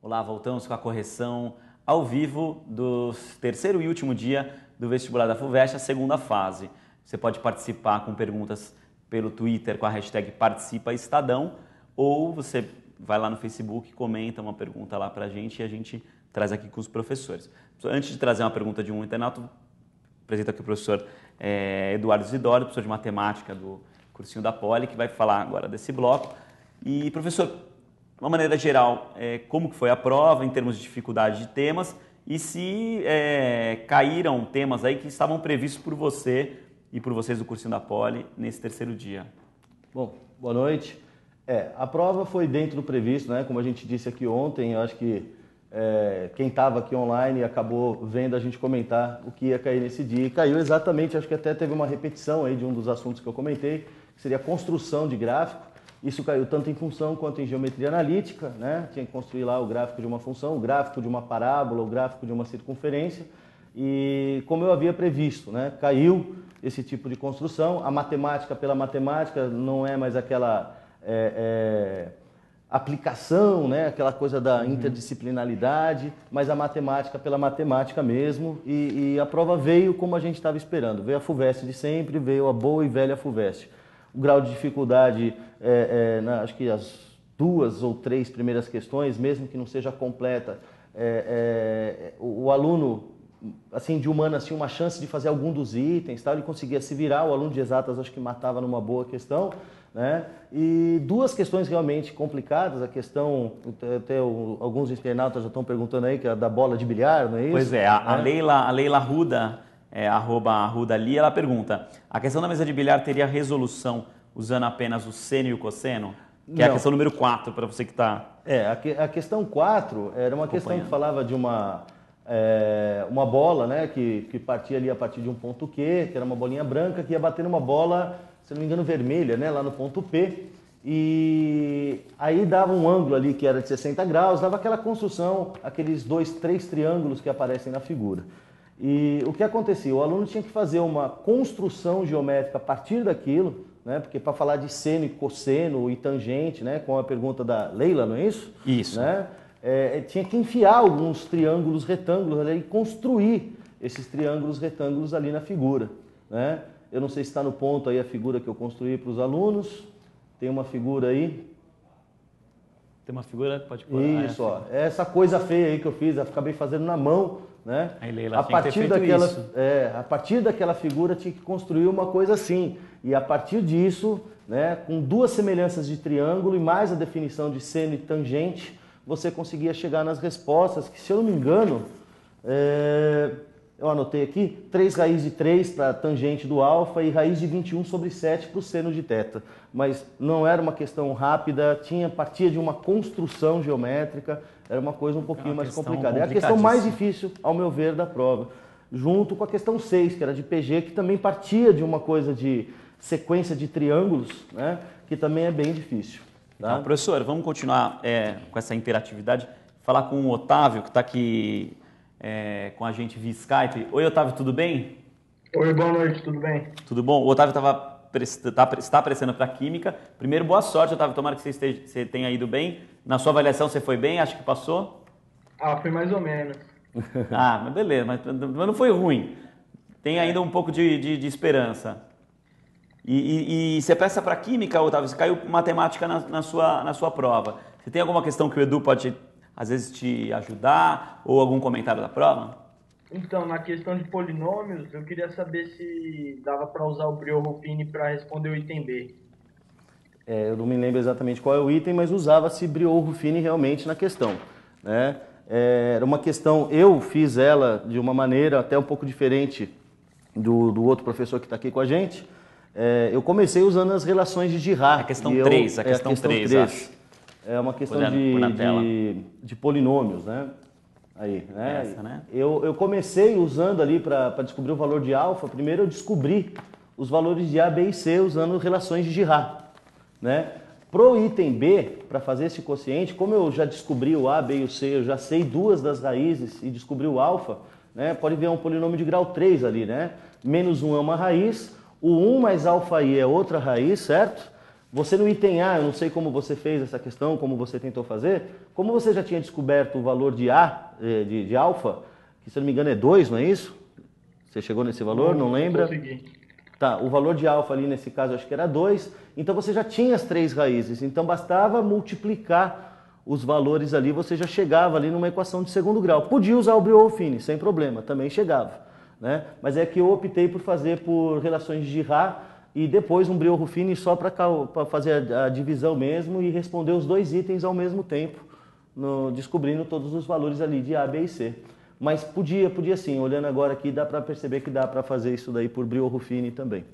Olá, voltamos com a correção ao vivo do terceiro e último dia do vestibular da FUVEST, a segunda fase. Você pode participar com perguntas pelo Twitter com a hashtag ParticipaEstadão, ou você vai lá no Facebook, comenta uma pergunta lá pra gente e a gente traz aqui com os professores. Antes de trazer uma pergunta de um internauta, apresento aqui o professor Eduardo Isidoro, professor de matemática do cursinho da Poli, que vai falar agora desse bloco. E, professor, de uma maneira geral, como que foi a prova em termos de dificuldade de temas e se caíram temas aí que estavam previstos por você e por vocês do cursinho da Poli nesse terceiro dia? Bom, boa noite. A prova foi dentro do previsto, né? Como a gente disse aqui ontem, eu acho que quem estava aqui online acabou vendo a gente comentar o que ia cair nesse dia. E caiu exatamente, acho que até teve uma repetição aí de um dos assuntos que eu comentei, que seria a construção de gráfico. Isso caiu tanto em função quanto em geometria analítica, né? Tinha que construir lá o gráfico de uma função, o gráfico de uma parábola, o gráfico de uma circunferência. E como eu havia previsto, né? Caiu esse tipo de construção. A matemática pela matemática não é mais aquela aplicação, né? Aquela coisa da interdisciplinaridade, mas a matemática pela matemática mesmo. E a prova veio como a gente estava esperando. Veio a FUVEST de sempre, veio a boa e velha FUVEST. O grau de dificuldade, acho que as 2 ou 3 primeiras questões, mesmo que não seja completa, o aluno assim, de humanas tinha uma chance de fazer algum dos itens, tal, ele conseguia se virar, o aluno de exatas acho que matava numa boa questão, né? E 2 questões realmente complicadas, a questão, até alguns internautas já estão perguntando aí, que é a da bola de bilhar, não é isso? Pois é, a Leila Ruda, @RudaLi, ela pergunta: a questão da mesa de bilhar teria resolução usando apenas o seno e o cosseno? Que é a questão número 4, para você que está... A questão 4 era uma questão que falava de uma bola, né, que partia ali a partir de um ponto Q, que era uma bolinha branca, que ia bater numa bola, se não me engano, vermelha, né, lá no ponto P. E aí dava um ângulo ali que era de 60 graus, dava aquela construção, aqueles 2, 3 triângulos que aparecem na figura. E o que acontecia? O aluno tinha que fazer uma construção geométrica a partir daquilo, né? Porque para falar de seno e cosseno e tangente, né? Com a pergunta da Leila, não é isso? Isso. Né? Tinha que enfiar alguns triângulos retângulos ali e construir esses triângulos retângulos ali na figura, né? Eu não sei se está no ponto aí a figura que eu construí para os alunos. Tem uma figura aí. Tem uma figura? Pode pôr. Isso, ó. Essa coisa feia aí que eu fiz, eu acabei fazendo na mão, né? Aí, Leila, tinha que ter feito isso. A partir daquela figura tinha que construir uma coisa assim. E a partir disso, né, com 2 semelhanças de triângulo e mais a definição de seno e tangente, você conseguia chegar nas respostas, que se eu não me engano, eu anotei aqui, 3 raiz de 3 para a tangente do alfa e raiz de 21/7 para o seno de θ. Mas não era uma questão rápida, partia de uma construção geométrica, era uma coisa um pouquinho mais complicada. É a questão mais difícil, ao meu ver, da prova. Junto com a questão 6, que era de PG, que também partia de uma coisa de sequência de triângulos, né, que também é bem difícil. Tá? Então, professor, vamos continuar com essa interatividade. Falar com o Otávio, que está aqui com a gente via Skype. Oi, Otávio, tudo bem? Oi, boa noite, tudo bem? Tudo bom? O Otávio está prestando para Química. Primeiro, boa sorte, Otávio. Tomara que você tenha ido bem. Na sua avaliação, você foi bem? Acho que passou? Foi mais ou menos. Mas beleza, mas não foi ruim. Tem ainda um pouco de esperança. E você presta para Química, Otávio? Você caiu matemática na sua prova. Você tem alguma questão que o Edu pode, às vezes, te ajudar? Ou algum comentário da prova? Então, na questão de polinômios, eu queria saber se dava para usar o Briot-Ruffini para responder o item B. Eu não me lembro exatamente qual é o item, mas usava-se Briot-Ruffini realmente na questão, né? Era uma questão, eu fiz ela de uma maneira até um pouco diferente do outro professor que está aqui com a gente. Eu comecei usando as relações de Girard. A questão 3, questão 3. É uma questão de polinômios, né? Aí, né? Essa, né? Eu comecei usando ali para descobrir o valor de alfa. Primeiro eu descobri os valores de A, B e C usando relações de Girard, né? Pro item B, para fazer esse quociente, como eu já descobri o A, B e o C, eu já sei 2 das raízes e descobri o alfa, né? Pode ver um polinômio de grau 3 ali, né? Menos 1 é uma raiz, o 1 mais alfa i é outra raiz, certo? Você no item A, eu não sei como você fez essa questão, como você tentou fazer, como você já tinha descoberto o valor de A, de alfa, que se eu não me engano é 2, não é isso? Você chegou nesse valor, não lembra? Consegui. Tá, o valor de alfa ali nesse caso acho que era 2, então você já tinha as 3 raízes, então bastava multiplicar os valores ali, você já chegava ali numa equação de segundo grau. Podia usar o Brioufini, sem problema, também chegava, né? Mas é que eu optei por fazer por relações de Girard e depois um Brioufini só para fazer a divisão mesmo e responder os 2 itens ao mesmo tempo, descobrindo todos os valores ali de A, B e C. Mas podia sim, olhando agora aqui dá para perceber que dá para fazer isso daí por Brioufini também.